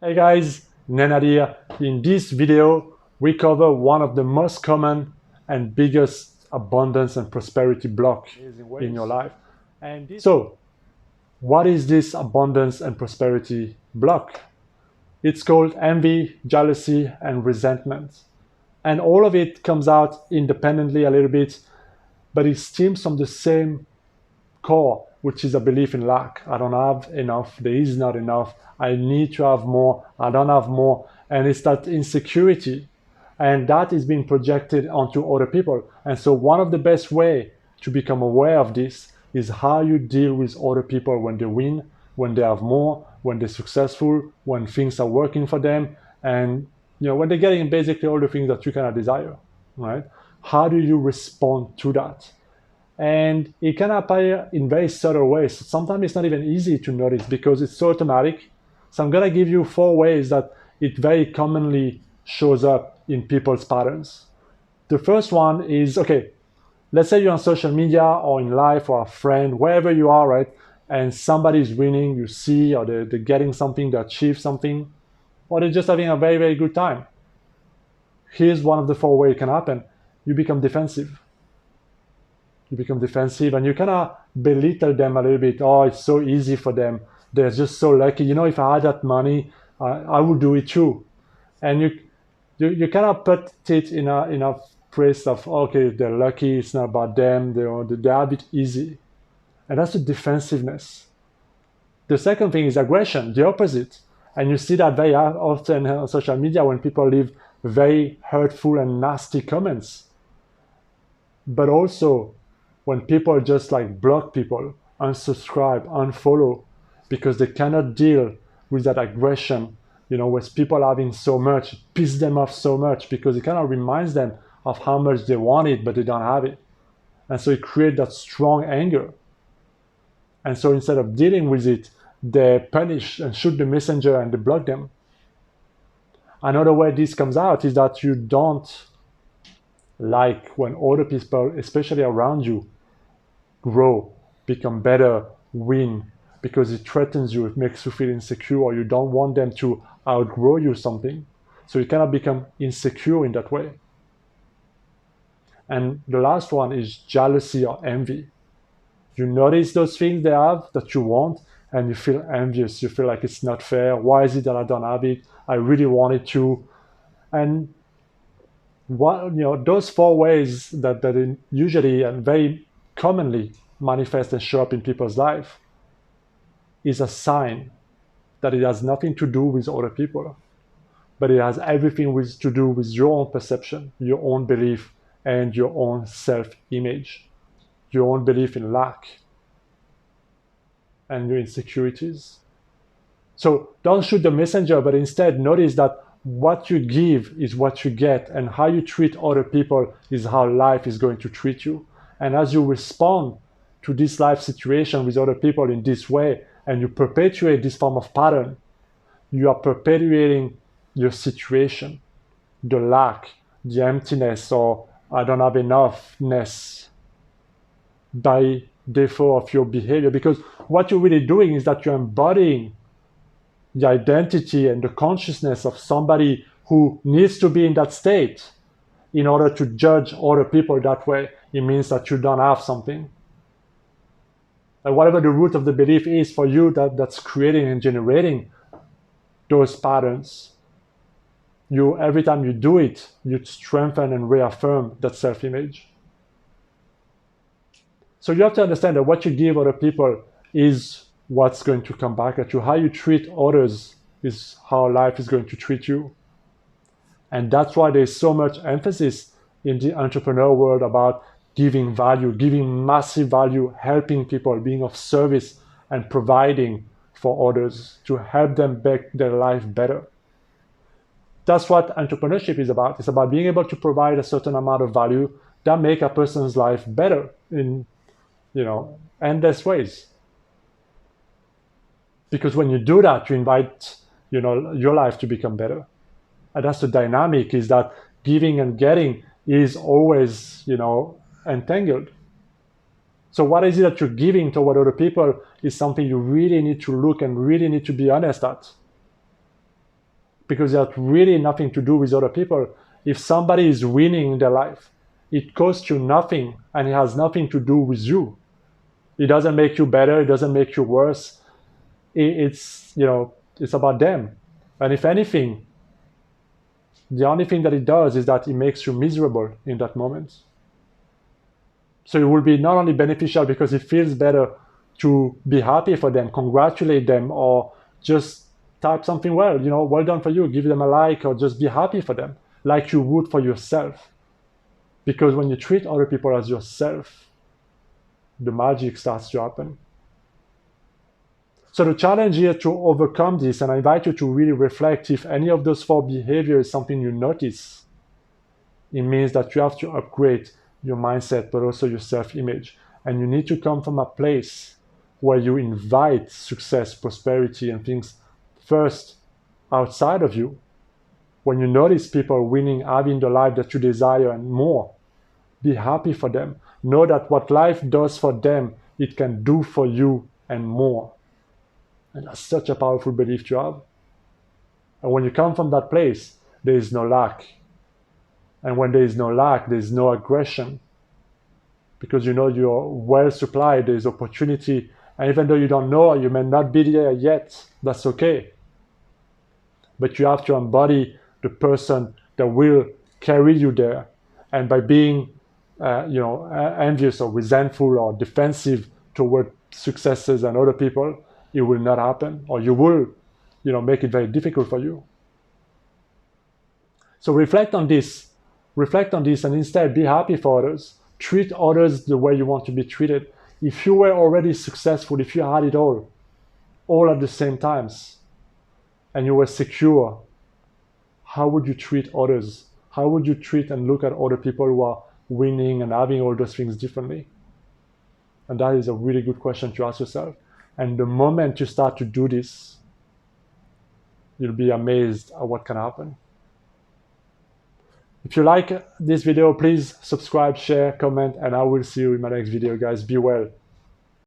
Hey guys, Nenad here. In this video, we cover one of the most common and biggest abundance and prosperity block in your life. So, what is this abundance and prosperity block? It's called envy, jealousy, and resentment. And all of it comes out independently a little bit, but it stems from the same core, which is a belief in lack. I don't have enough. There is not enough. I need to have more. I don't have more. And it's that insecurity. And that is being projected onto other people. And so one of the best way to become aware of this is how you deal with other people when they win, when they have more, when they're successful, when things are working for them, and when they're getting basically all the things that you cannot desire, right? How do you respond to that? And it can appear in very subtle ways. Sometimes it's not even easy to notice because it's so automatic. So I'm gonna give you 4 ways that it very commonly shows up in people's patterns. The first one is, okay, let's say you're on social media or in life or a friend, wherever you are, right? And somebody's winning, you see, or they're getting something, they achieve something, or they're just having a very, very good time. Here's one of the 4 ways it can happen. You become defensive. And you kind of belittle them a little bit. Oh, it's so easy for them. They're just so lucky. If I had that money, I would do it too. And you kind of put it in a place of, okay, they're lucky. It's not about them. They have it easy. And that's the defensiveness. The second thing is aggression, the opposite. And you see that very often on social media when people leave very hurtful and nasty comments. But also when people just like block people, unsubscribe, unfollow, because they cannot deal with that aggression, with people having so much, piss them off so much because it kind of reminds them of how much they want it, but they don't have it. And so it creates that strong anger. And so instead of dealing with it, they punish and shoot the messenger and they block them. Another way this comes out is that you don't like when other people, especially around you, grow, become better, win, because it threatens you, it makes you feel insecure, or you don't want them to outgrow you something. So you cannot become insecure in that way. And the last one is jealousy or envy. You notice those things they have that you want, and you feel envious. You feel like it's not fair. Why is it that I don't have it? I really want it to. And those 4 ways that usually and very commonly manifest and show up in people's life is a sign that it has nothing to do with other people, but it has everything to do with your own perception, your own belief, and your own self-image, your own belief in lack and your insecurities. So don't shoot the messenger, but instead notice that what you give is what you get, and how you treat other people is how life is going to treat you. And as you respond to this life situation with other people in this way, and you perpetuate this form of pattern, you are perpetuating your situation, the lack, the emptiness, or I don't have enoughness by default of your behavior. Because what you're really doing is that you're embodying the identity and the consciousness of somebody who needs to be in that state in order to judge other people that way. It means that you don't have something. And whatever the root of the belief is for you that's creating and generating those patterns, every time you do it, you strengthen and reaffirm that self-image. So you have to understand that what you give other people is what's going to come back at you. How you treat others is how life is going to treat you. And that's why there's so much emphasis in the entrepreneur world about giving value, giving massive value, helping people, being of service, and providing for others to help them make their life better. That's what entrepreneurship is about. It's about being able to provide a certain amount of value that make a person's life better in endless ways. Because when you do that, you invite your life to become better. And that's the dynamic, is that giving and getting is always entangled. So what is it that you're giving toward other people is something you really need to look and really need to be honest at. because it has really nothing to do with other people. If somebody is winning in their life, it costs you nothing and it has nothing to do with you. It doesn't make you better, it doesn't make you worse. It's about them. And if anything, the only thing that it does is that it makes you miserable in that moment. So it will be not only beneficial because it feels better to be happy for them, congratulate them, or just type something well, well done for you, give them a like, or just be happy for them, like you would for yourself. Because when you treat other people as yourself, the magic starts to happen. So the challenge here to overcome this, and I invite you to really reflect if any of those 4 behaviors is something you notice, it means that you have to upgrade your mindset, but also your self-image. And you need to come from a place where you invite success, prosperity, and things first outside of you. When you notice people winning, having the life that you desire and more, be happy for them. Know that what life does for them, it can do for you and more. And that's such a powerful belief to have. And when you come from that place, there is no lack. And when there is no lack, there is no aggression. Because you're well supplied, there is opportunity. And even though you don't know, you may not be there yet, that's okay. But you have to embody the person that will carry you there. And by being envious or resentful or defensive toward successes and other people, it will not happen, or you will, make it very difficult for you. So reflect on this, and instead be happy for others. Treat others the way you want to be treated. If you were already successful, if you had it all at the same times, and you were secure, how would you treat others? How would you treat and look at other people who are winning and having all those things differently? And that is a really good question to ask yourself. And the moment you start to do this, you'll be amazed at what can happen. If you like this video, please subscribe, share, comment, and I will see you in my next video, guys. Be well.